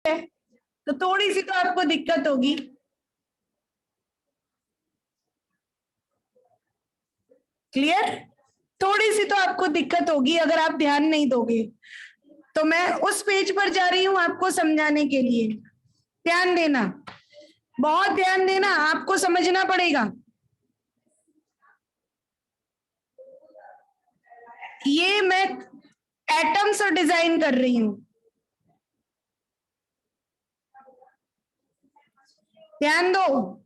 है तो थोड़ी सी तो आपको दिक्कत होगी। क्लियर? थोड़ी सी तो आपको दिक्कत होगी अगर आप ध्यान नहीं दोगे। तो मैं उस पेज पर जा रही हूं आपको समझाने के लिए। ध्यान देना, बहुत ध्यान देना, आपको समझना पड़ेगा। ये मैं एटम्स डिजाइन कर रही हूं, ध्यान दो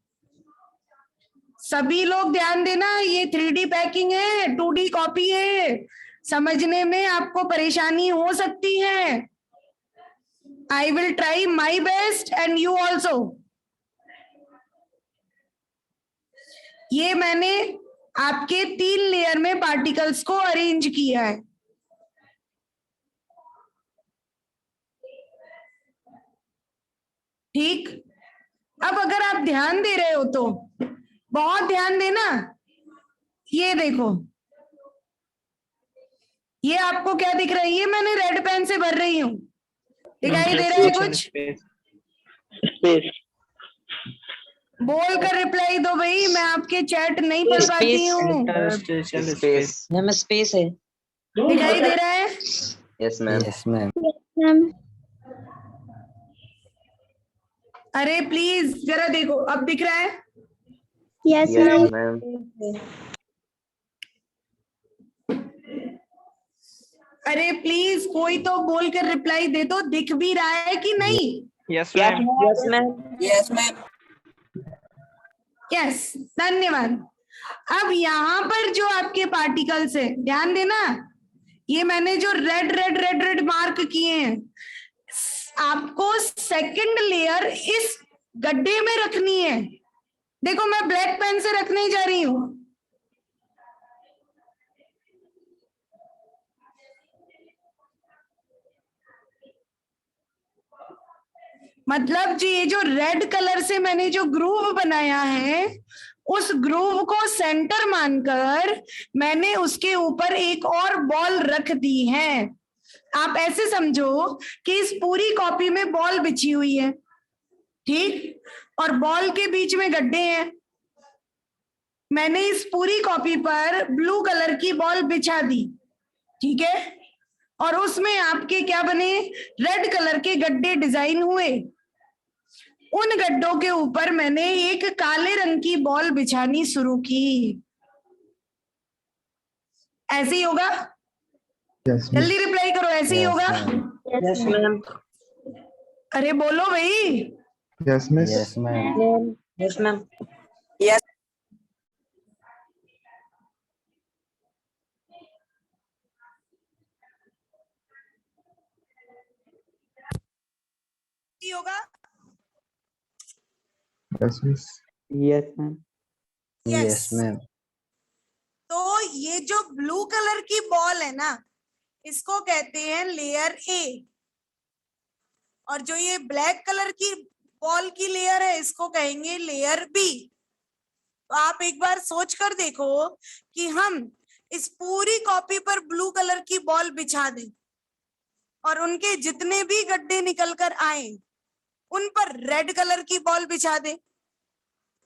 सभी लोग, ध्यान देना। ये 3D पैकिंग है, 2D कॉपी है, समझने में आपको परेशानी हो सकती है। I will try my best and you also. ये मैंने आपके 3 लेयर में पार्टिकल्स को अरेंज किया है। ठीक, अब अगर आप ध्यान दे रहे हो तो बहुत ध्यान देना। ये देखो, ये आपको क्या दिख रहा है? ये मैंने रेड पेन से भर रही हूं, दिखाई दे रहा है कुछ? स्पेस। बोल कर रिप्लाई दो भाई, मैं आपके चैट नहीं पढ़ पाती हूँ। स्पेस मैम स्पेस है। दिखाई दे रहा है? Yes ma'am yes ma'am. अरे प्लीज जरा देखो, अब दिख रहा है? यस मैम अरे प्लीज कोई तो बोल कर रिप्लाई दे दो, दिख भी रहा है कि नहीं? Yes ma'am. Yes ma'am. Yes ma'am. Yes, धन्यवाद। अब यहाँ पर जो आपके पार्टिकल्स है, ध्यान देना, ये मैंने जो red red red red mark किए हैं, आपको सेकंड लेयर इस गड्ढे में रखनी है। देखो मैं ब्लैक पेन से रखने जा रही हूं। मतलब जी ये जो रेड कलर से मैंने जो ग्रूव बनाया है, उस ग्रूव को सेंटर मानकर मैंने उसके ऊपर एक और बॉल रख दी है। आप ऐसे समझो कि इस पूरी कॉपी में बॉल बिछी हुई है, ठीक, और बॉल के बीच में गड्ढे हैं। मैंने इस पूरी कॉपी पर ब्लू कलर की बॉल बिछा दी, ठीक है, और उसमें आपके क्या बने? रेड कलर के गड्ढे डिजाइन हुए। उन गड्ढों के ऊपर मैंने एक काले रंग की बॉल बिछानी शुरू की। ऐसे ही होगा? जल्दी रिप्लाई करो, ऐसे ही होगा? Yes ma'am. अरे बोलो भाई। Yes miss. Yes ma'am. Yes ma'am. होगा? Yes miss. Yes ma'am. Yes ma'am. तो ये जो ब्लू कलर की बॉल है ना, इसको कहते हैं लेयर ए, और जो ये ब्लैक कलर की बॉल की लेयर है, इसको कहेंगे लेयर बी। तो आप एक बार सोच कर देखो कि हम इस पूरी कॉपी पर ब्लू कलर की बॉल बिछा दें और उनके जितने भी गड्ढे निकल कर आए उन पर रेड कलर की बॉल बिछा दें।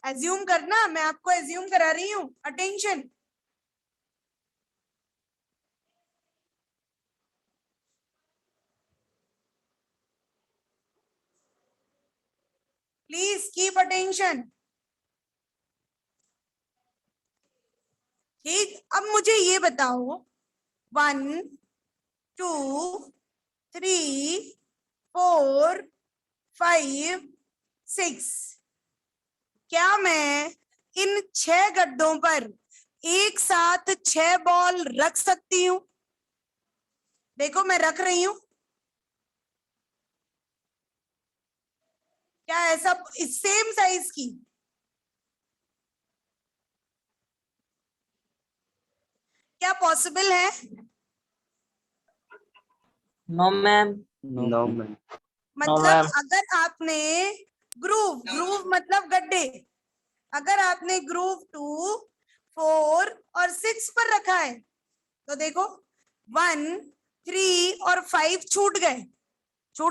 एज्यूम करना, मैं आपको एज्यूम करा रही हूं, अटेंशन। Please keep attention. ठीक, अब मुझे ये बताओ, 1 2 3 4 5 6, क्या मैं इन 6 गड्ढों पर एक साथ 6 बॉल रख सकती हूँ? देखो मैं रख रही हूं। क्या ऐसा सेम साइज की? क्या पॉसिबल है? No ma'am. नो मैम मतलब अगर आपने ग्रूव मतलब गड्ढे, अगर आपने ग्रूव 2 4 और 6 पर रखा है तो देखो 1 3 और 5 छूट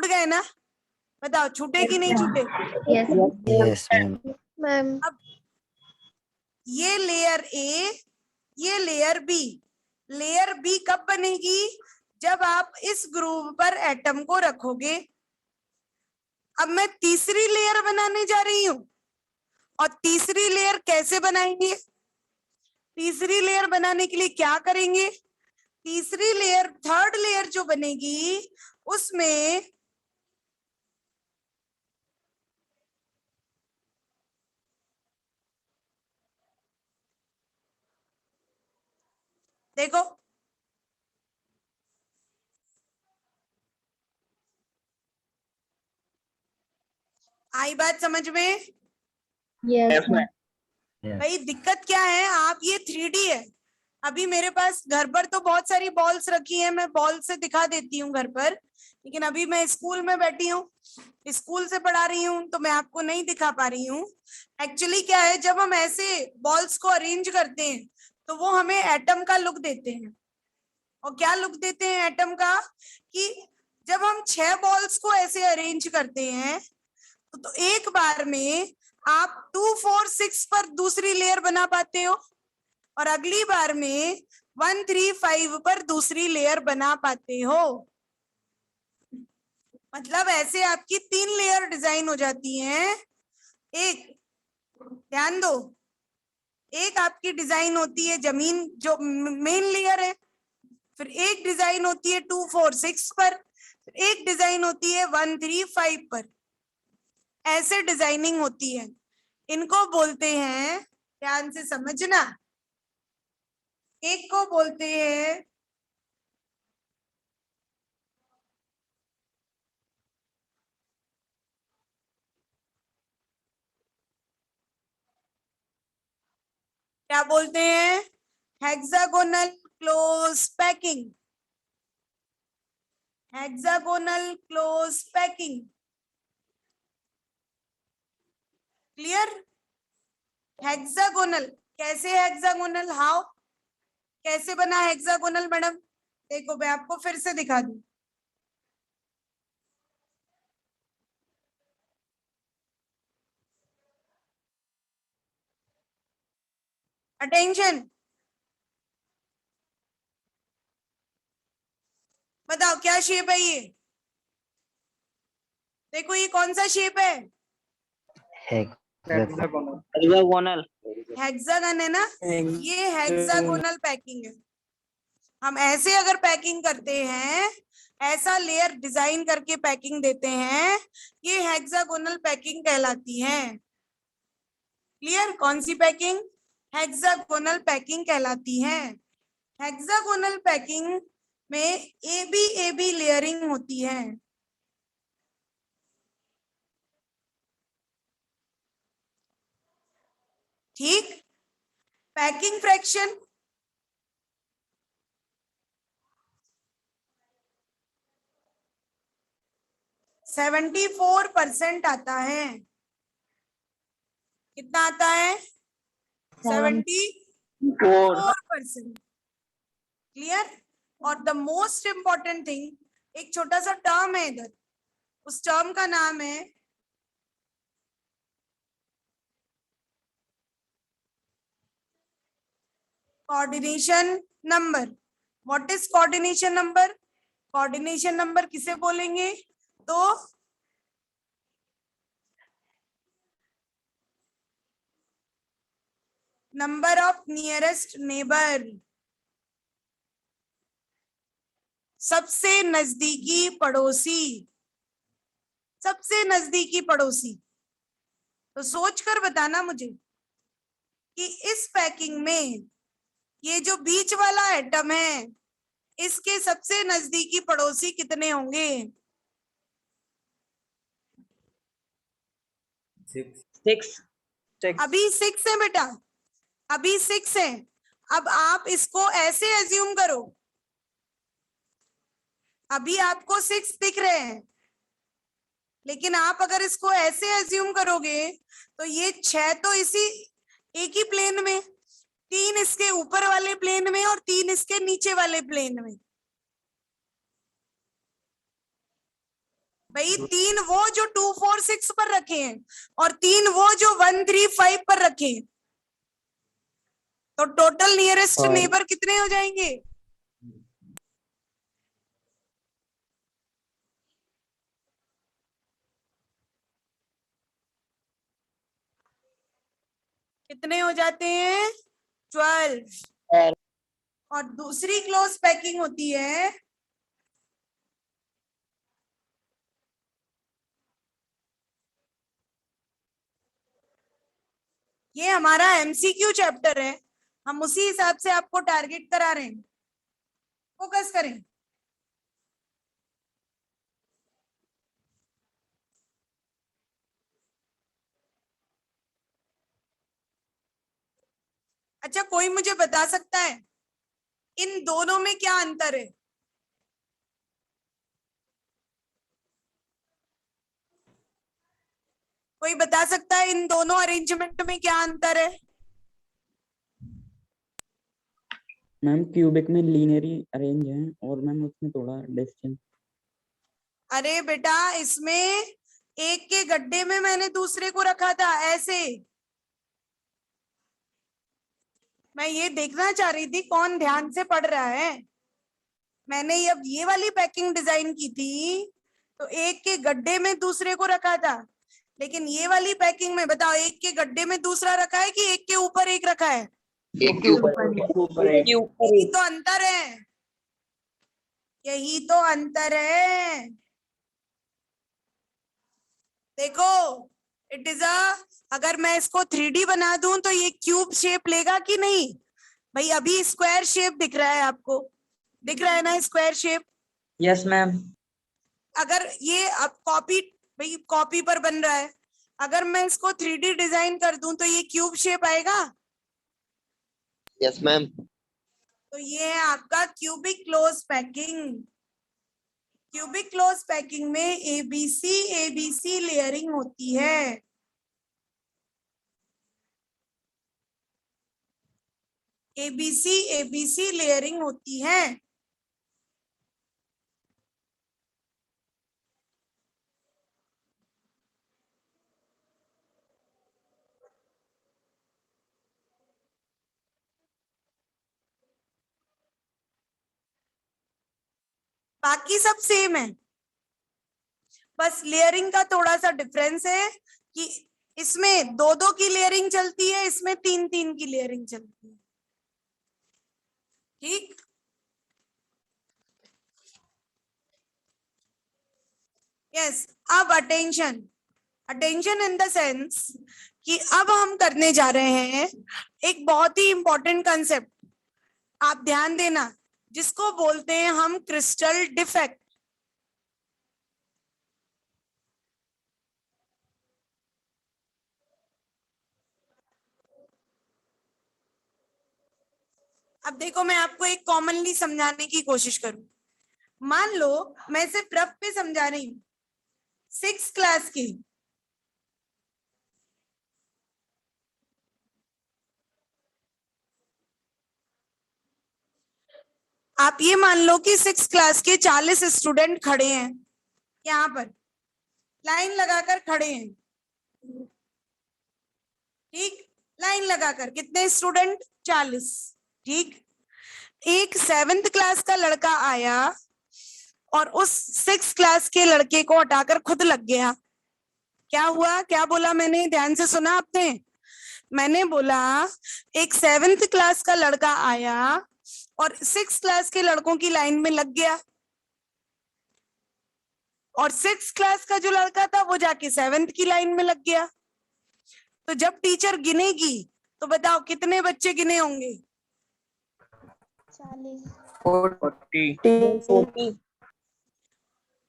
गए ना? बताओ छूटे कि नहीं छूटे? Yes, ma'am. Ma'am. अब ये लेयर ए, ये लेयर बी, लेयर बी कब बनेगी? जब आप इस ग्रुव पर एटम को रखोगे। अब मैं तीसरी लेयर बनाने जा रही हूं, और तीसरी लेयर कैसे बनाएंगे? तीसरी लेयर बनाने के लिए क्या करेंगे? तीसरी लेयर, थर्ड लेयर जो बनेगी उसमें देखो, आई बात समझ में? Yes, ma'am. Yes. भाई दिक्कत क्या है, आप ये 3D है। अभी मेरे पास घर पर तो बहुत सारी बॉल्स रखी है, मैं बॉल से दिखा देती हूँ घर पर, लेकिन अभी मैं स्कूल में बैठी हूँ, स्कूल से पढ़ा रही हूँ, तो मैं आपको नहीं दिखा पा रही हूँ। एक्चुअली क्या है, जब हम ऐसे बॉल्स को अरेंज करते हैं तो वो हमें एटम का लुक देते हैं। और क्या लुक देते हैं एटम का? कि जब हम 6 बॉल्स को ऐसे अरेंज करते हैं तो एक बार में आप 2, 4, 6 पर दूसरी लेयर बना पाते हो, और अगली बार में 1, 3, 5 पर दूसरी लेयर बना पाते हो। मतलब ऐसे आपकी 3 लेयर डिजाइन हो जाती हैं। एक, ध्यान दो, एक आपकी डिजाइन होती है जमीन जो मेन लेयर है, फिर एक डिजाइन होती है 2, 4, 6 पर, फिर एक डिजाइन होती है 1, 3, 5 पर। ऐसे डिजाइनिंग होती है, इनको बोलते हैं, ध्यान से समझना, एक को बोलते हैं क्या बोलते हैं? Hexagonal close packing. Hexagonal close packing, clear? Hexagonal, कैसे हेक्सागोनल? हाउ, कैसे बना हेक्सागोनल मैडम? देखो मैं आपको फिर से दिखा दूं। अटेंशन, बताओ क्या शेप है ये? देखो ये कौन सा शेप है? Hexagon. Hexagonal. हेक्सागन है ना? ये हेक्सागोनल पैकिंग है। हम ऐसे अगर पैकिंग करते हैं, ऐसा लेयर डिजाइन करके पैकिंग देते हैं, ये हेक्सागोनल पैकिंग कहलाती है। क्लियर? कौन सी पैकिंग? हेक्सागोनल पैकिंग कहलाती है। हेक्सागोनल पैकिंग में ए बी लेयरिंग होती है। ठीक? पैकिंग फ्रैक्शन 74% आता है। कितना आता है? 74%। क्लियर? और द मोस्ट इंपॉर्टेंट थिंग, एक छोटा सा टर्म है इधर, उस टर्म का नाम है coordination number. What is coordination number? Coordination number किसे बोलेंगे? तो नंबर ऑफ नियरेस्ट नेबर, सबसे नजदीकी पड़ोसी, सबसे नजदीकी पड़ोसी। तो सोच कर बताना मुझे कि इस पैकिंग में ये जो बीच वाला एटम है, इसके सबसे नजदीकी पड़ोसी कितने होंगे? 6. अभी 6 है बेटा, अभी 6 है। अब आप इसको ऐसे एज्यूम करो, अभी आपको 6 दिख रहे हैं, लेकिन आप अगर इसको ऐसे एज्यूम करोगे तो ये 6 तो इसी एक ही प्लेन में, 3 इसके ऊपर वाले प्लेन में और 3 इसके नीचे वाले प्लेन में। भाई 3 वो जो 2 4 6 पर रखे हैं और 3 वो जो 1 3 5 पर रखे हैं, तो टोटल नियरेस्ट और- नेबर कितने हो जाएंगे? कितने हो जाते हैं? 12। और दूसरी क्लोज पैकिंग होती है ये हमारा एमसीक्यू चैप्टर है, हम उसी हिसाब से आपको टारगेट करा रहे हैं, फोकस करें। अच्छा, कोई मुझे बता सकता है इन दोनों में क्या अंतर है? कोई बता सकता है इन दोनों अरेंजमेंट में क्या अंतर है? मैम क्यूबिक में लीनियरी अरेंज है और मैम उसमें थोड़ा डिस्टेंस। अरे बेटा, इसमें एक के गड्ढे में मैंने दूसरे को रखा था ऐसे। मैं ये देखना चाह रही थी कौन ध्यान से पढ़ रहा है। मैंने अब ये वाली पैकिंग डिजाइन की थी तो एक के गड्ढे में दूसरे को रखा था, लेकिन ये वाली पैकिंग में बताओ एक के गड्ढे में दूसरा रखा है कि एक के ऊपर एक रखा है? एक के ऊपर एक। यही तो अंतर है, यही तो अंतर है। देखो, इट इज अगर मैं इसको 3D बना दूं तो ये क्यूब शेप लेगा कि नहीं? भाई अभी स्क्वायर शेप दिख रहा है आपको, दिख रहा है ना स्क्वायर शेप? Yes ma'am. अगर ये अब कॉपी, भाई कॉपी पर बन रहा है, अगर मैं इसको 3D डिजाइन कर दूं तो ये क्यूब शेप आएगा? Yes ma'am. तो ये है आपका cubic close packing. Cubic close packing में एबीसी लेयरिंग होती है। एबीसी लेयरिंग होती है। बाकी सब सेम है, बस लेयरिंग का थोड़ा सा डिफरेंस है कि इसमें 2 की लेयरिंग चलती है, इसमें 3 की लेयरिंग चलती है। ठीक, यस। अब attention, attention in the sense कि अब हम करने जा रहे हैं एक बहुत ही इंपॉर्टेंट कंसेप्ट, आप ध्यान देना, जिसको बोलते हैं हम क्रिस्टल डिफेक्ट। अब देखो, मैं आपको एक कॉमनली समझाने की कोशिश करूं। मान लो मैं सिर्फ रफ पे समझा रही हूं, 6 क्लास की, आप ये मान लो कि 6 क्लास के 40 स्टूडेंट खड़े हैं, यहाँ पर लाइन लगाकर खड़े हैं। ठीक, लाइन लगाकर कितने स्टूडेंट? 40। ठीक, एक 7th क्लास का लड़का आया और उस 6 क्लास के लड़के को हटाकर खुद लग गया। क्या हुआ? क्या बोला मैंने? ध्यान से सुना आपने? मैंने बोला एक 7th क्लास का लड़का आया और 6 क्लास के लड़कों की लाइन में लग गया, और 6 क्लास का जो लड़का था वो जाके 7th की लाइन में लग गया। तो जब टीचर गिनेगी तो बताओ कितने बच्चे गिने होंगे?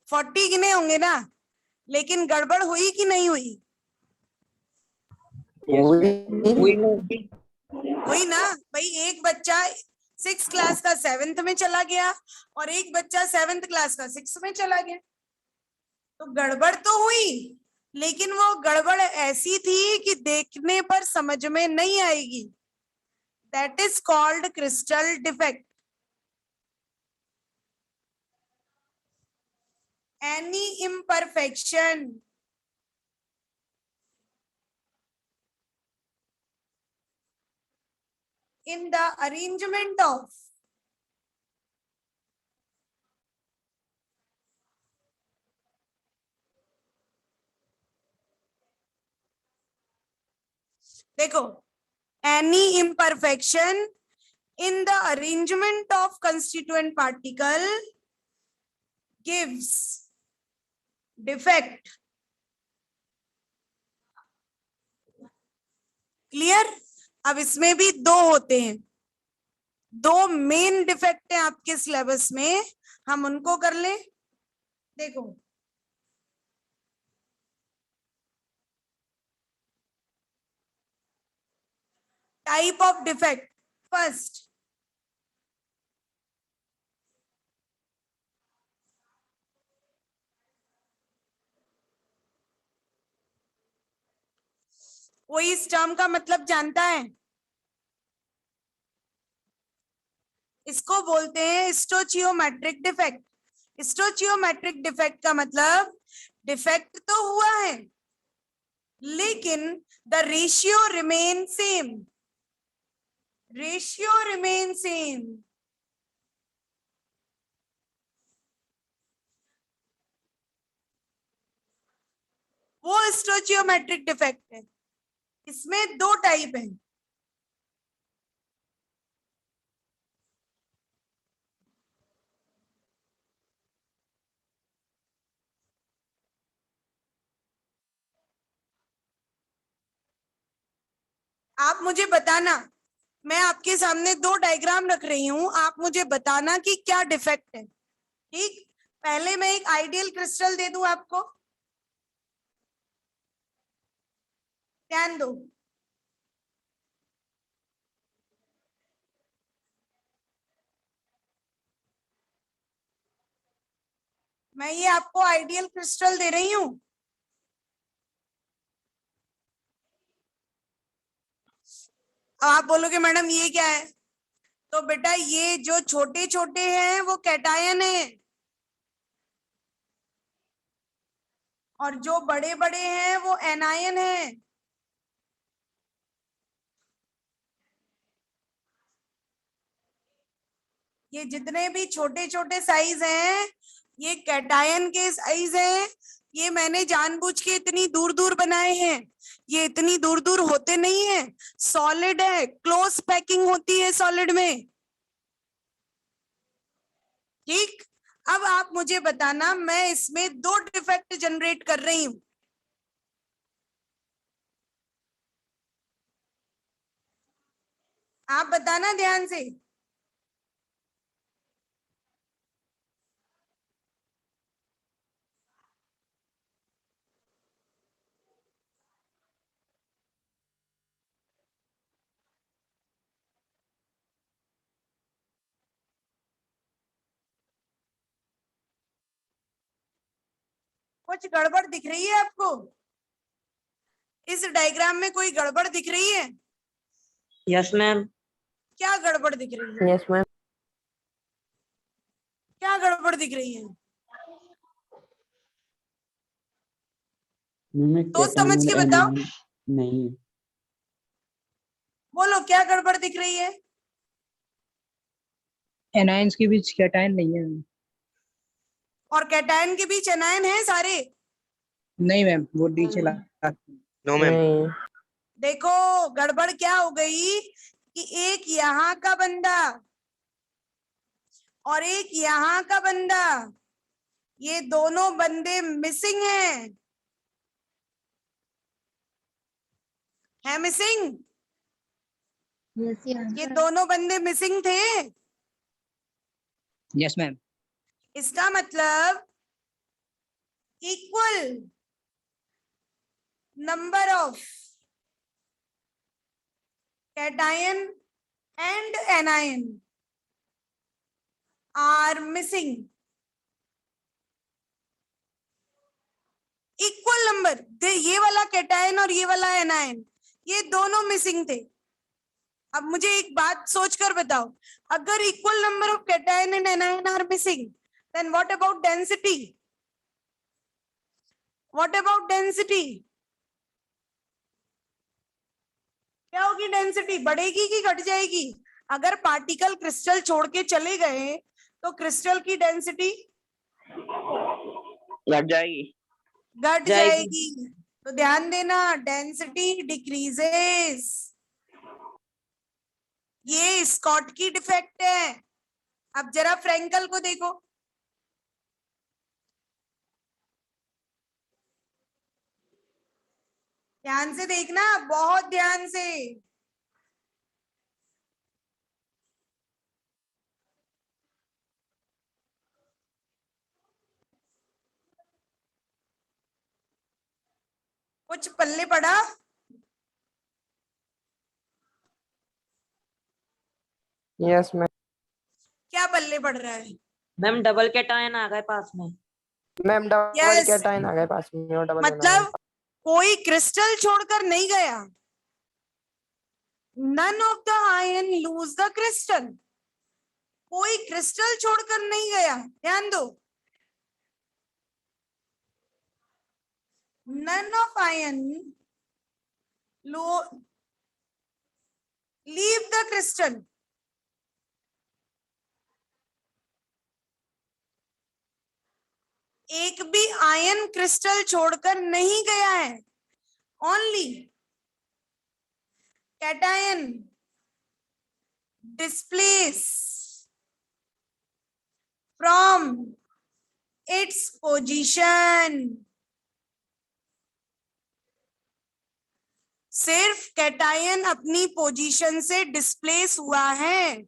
40 गिने होंगे ना? लेकिन गड़बड़ हुई कि नहीं हुई? हुई ना भाई। एक बच्चा 6 क्लास का 7th में चला गया और एक बच्चा 7th क्लास का 6 में चला गया, तो गड़बड़ तो हुई, लेकिन वो गड़बड़ ऐसी थी कि देखने पर समझ में नहीं आएगी। That is called crystal defect. any imperfection in the arrangement of देखो, any imperfection in the arrangement of constituent particle gives defect. Clear? अब इसमें भी दो होते हैं, दो मेन डिफेक्ट है आपके सिलेबस में, हम उनको कर लें। देखो, टाइप ऑफ डिफेक्ट, फर्स्ट कोई इस टर्म का मतलब जानता है? इसको बोलते हैं स्टोचियोमेट्रिक डिफेक्ट। स्टोचियोमेट्रिक डिफेक्ट का मतलब डिफेक्ट तो हुआ है लेकिन the ratio remain same, ratio remain same. वो स्टोचियोमेट्रिक डिफेक्ट है। इसमें दो टाइप है, आप मुझे बताना, मैं आपके सामने दो डायग्राम रख रही हूं, आप मुझे बताना कि क्या डिफेक्ट है। ठीक, पहले मैं एक आइडियल क्रिस्टल दे दूं आपको, ध्यान दो। मैं ये आपको आइडियल क्रिस्टल दे रही हूं, आप बोलोगे मैडम ये क्या है? तो बेटा ये जो छोटे छोटे हैं वो कैटायन है और जो बड़े बड़े हैं वो एनायन है। ये जितने भी छोटे छोटे साइज हैं ये कैटायन के साइज हैं। ये मैंने जानबूझ के इतनी दूर दूर बनाए हैं, ये इतनी दूर दूर होते नहीं है, सॉलिड है, क्लोज पैकिंग होती है सॉलिड में। ठीक, अब आप मुझे बताना, मैं इसमें दो डिफेक्ट जनरेट कर रही हूं, आप बताना ध्यान से। कुछ गड़बड़ दिख रही है आपको? इस डायग्राम में कोई गड़बड़ दिख रही है? Yes ma'am. क्या गड़बड़ दिख रही है? Yes ma'am. क्या गड़बड़ दिख रही है? तो समझ के बताओ, नहीं, बोलो क्या गड़बड़ दिख रही है? एनायंस के बीच कैटायन नहीं है। और कैटायन के बीच एनायन है सारे? नहीं मैम, वो नीचे ला। No ma'am. देखो गड़बड़ क्या हो गई कि एक यहाँ का बंदा और एक यहाँ का बंदा, ये दोनों बंदे मिसिंग हैं, है मिसिंग? Yes, ये दोनों बंदे मिसिंग थे। Yes ma'am. इसका मतलब equal number of cation and anion are missing. Equal number, ये वाला कैटायन और ये वाला एनायन, ये दोनों मिसिंग थे। अब मुझे एक बात सोचकर बताओ, अगर equal number of cation and anion are missing, then what about density? What about density? क्या होगी डेंसिटी? बढ़ेगी कि घट जाएगी? अगर पार्टिकल क्रिस्टल छोड़ के चले गए तो क्रिस्टल की डेंसिटी घट जाएगी। घट जाएगी। जाएगी। तो ध्यान देना, डेंसिटी डिक्रीजेस। ये स्कॉट की डिफेक्ट है। अब जरा फ्रेंकल को देखो, ध्यान से देखना, बहुत ध्यान से। कुछ पल्ले पड़ा? Yes ma'am. क्या पल्ले पड़ रहा है? मैम डबल कैटायन आ गए पास में। Ma'am double Yes. कैटायन आ गए पास में और डबल मतलब कोई क्रिस्टल छोड़कर नहीं गया। None of the ion lose the crystal. कोई क्रिस्टल छोड़कर नहीं गया, ध्यान दो। None of ion leave the crystal. एक भी आयन क्रिस्टल छोड़कर नहीं गया है। Only cation displace from its position. सिर्फ कैटायन अपनी पोजीशन से डिस्प्लेस हुआ है,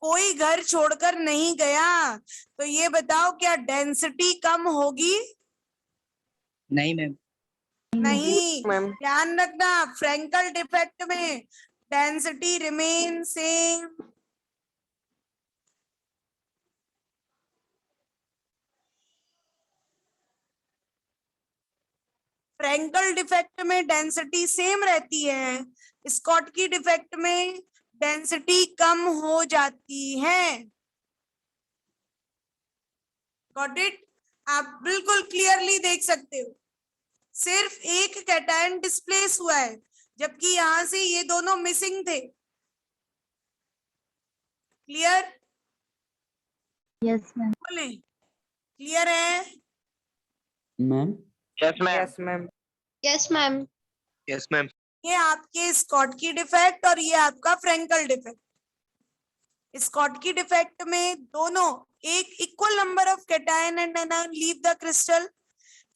कोई घर छोड़कर नहीं गया। तो ये बताओ, क्या डेंसिटी कम होगी? नहीं मैम। नहीं। मैम। ध्यान रखना, फ्रैंकल डिफेक्ट में density remain same. Frenkel defect में डेंसिटी सेम रहती है, स्कॉट की डिफेक्ट में डेंसिटी कम हो जाती है। Got it? आप बिल्कुल क्लियरली देख सकते हो, सिर्फ एक कैटायन डिस्प्लेस हुआ है, जबकि यहां से ये दोनों मिसिंग थे। क्लियर? Yes, ma'am. बोले क्लियर है? Ma'am yes ma'am. Yes ma'am. Yes, ma'am. Yes ma'am. ये आपके स्कॉट की डिफेक्ट और ये आपका Frenkel defect. Schottky defect में दोनों एक equal number of cation and anion leave the crystal.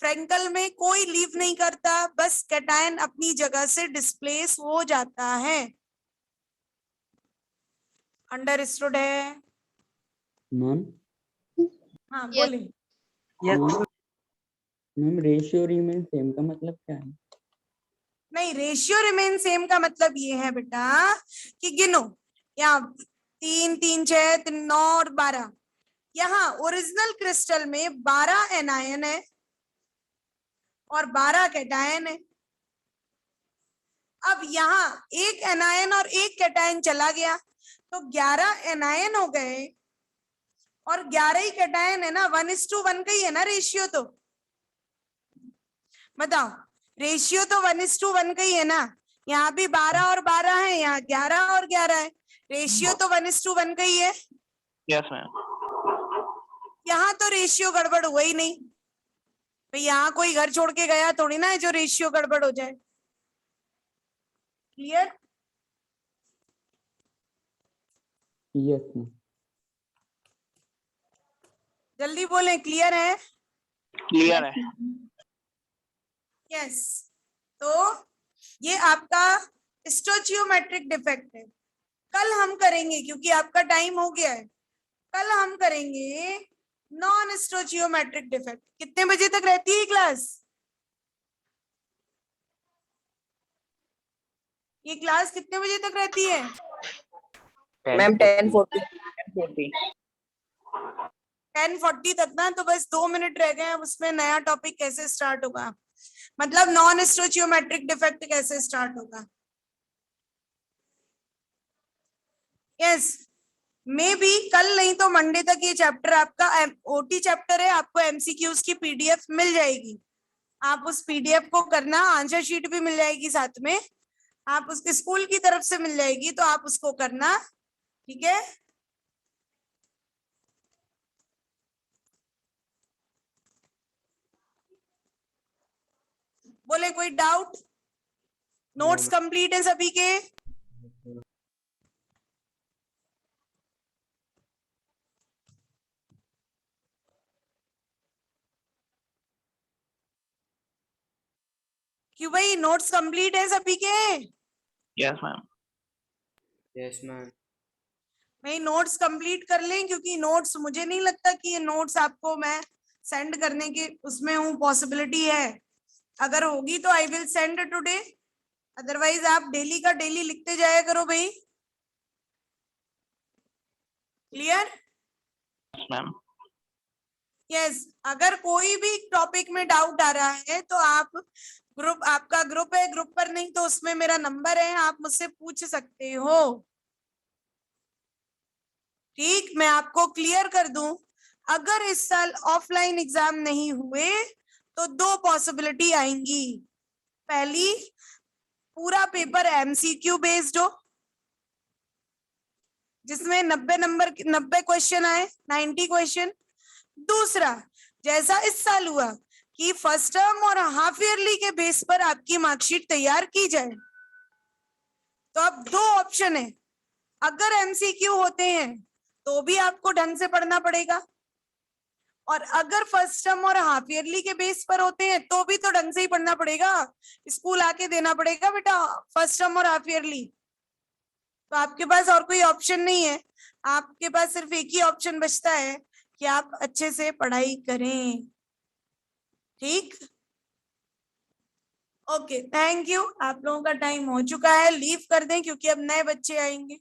Frenkel में कोई लीव नहीं करता, बस कैटायन अपनी जगह से डिस्प्लेस हो जाता है। अंडरस्टूड है? मैम हाँ Yes. बोले। Yes ma'am ratio remain same का मतलब क्या है? नहीं, रेशियो रिमेन सेम का मतलब ये है बेटा कि गिनो, यहाँ 3 3 6 3 9 और 12। यहाँ ओरिजिनल क्रिस्टल में 12 एनायन है और 12 कैटायन है। अब यहाँ एक एनायन और एक कैटायन चला गया तो 11 एनायन हो गए और 11 ही कैटायन है ना। 1:1 का ही है ना रेशियो। तो बताओ, रेशियो तो 1:1 का ही है ना। यहाँ भी 12 और 12 है, यहाँ 11 और 11 है। रेशियो तो 1:1 का ही है। Yes ma'am. यहाँ तो रेशियो गड़बड़ हुआ ही नहीं भाई। यहाँ कोई घर छोड़ के गया थोड़ी ना है जो रेशियो गड़बड़ हो जाए। क्लियर? Yes ma'am. जल्दी बोले, क्लियर है? क्लियर है। यस। तो ये आपका स्टोचियोमेट्रिक डिफेक्ट है। कल हम करेंगे, क्योंकि आपका टाइम हो गया है, कल हम करेंगे नॉन स्टोचियोमेट्रिक डिफेक्ट। कितने बजे तक रहती है क्लास? ये क्लास कितने बजे तक रहती है? मैम 10:40। 10:40 तक ना। तो बस 2 मिनट रह गए हैं, उसमें नया टॉपिक कैसे स्टार्ट होगा, मतलब नॉन स्टोचियोमेट्रिक डिफेक्ट कैसे स्टार्ट होगा। यस, मे बी कल नहीं तो मंडे तक ये चैप्टर आपका ओटी चैप्टर है, आपको एमसीक्यूज की पीडीएफ मिल जाएगी। आप उस पीडीएफ को करना, आंसर शीट भी मिल जाएगी साथ में, आप उसके स्कूल की तरफ से मिल जाएगी, तो आप उसको करना, ठीक है। बोले कोई डाउट? नोट्स कंप्लीट है सभी के? क्यों भाई, नोट्स कंप्लीट है सभी के? Yes, ma'am. Yes, ma'am. भाई नोट्स कंप्लीट कर लें, क्योंकि नोट्स मुझे नहीं लगता कि ये नोट्स आपको मैं सेंड करने की उसमें हूँ, पॉसिबिलिटी है। अगर होगी तो I will send today, otherwise आप डेली का डेली लिखते जाया करो भाई। क्लियर? Yes, ma'am. यस, अगर कोई भी टॉपिक में डाउट आ रहा है तो आप ग्रुप, आपका ग्रुप है, ग्रुप पर नहीं तो उसमें मेरा नंबर है, आप मुझसे पूछ सकते हो। ठीक, मैं आपको क्लियर कर दूं, अगर इस साल ऑफलाइन एग्जाम नहीं हुए तो दो पॉसिबिलिटी आएंगी। पहली, पूरा पेपर एमसीक्यू बेस्ड हो, जिसमें 90 नंबर 90 क्वेश्चन आए, 90 क्वेश्चन। दूसरा, जैसा इस साल हुआ कि फर्स्ट टर्म और हाफ ईयरली के बेस पर आपकी मार्कशीट तैयार की जाए। तो अब दो ऑप्शन है, अगर एमसीक्यू होते हैं तो भी आपको ढंग से पढ़ना पड़ेगा, और अगर फर्स्ट टर्म और हाफ ईयरली के बेस पर होते हैं तो भी तो ढंग से ही पढ़ना पड़ेगा, स्कूल आके देना पड़ेगा बेटा फर्स्ट टर्म और हाफ ईयरली। तो आपके पास और कोई ऑप्शन नहीं है, आपके पास सिर्फ एक ही ऑप्शन बचता है कि आप अच्छे से पढ़ाई करें। ठीक, ओके, थैंक यू। आप लोगों का टाइम हो चुका है, लीव कर दें क्योंकि अब नए बच्चे आएंगे।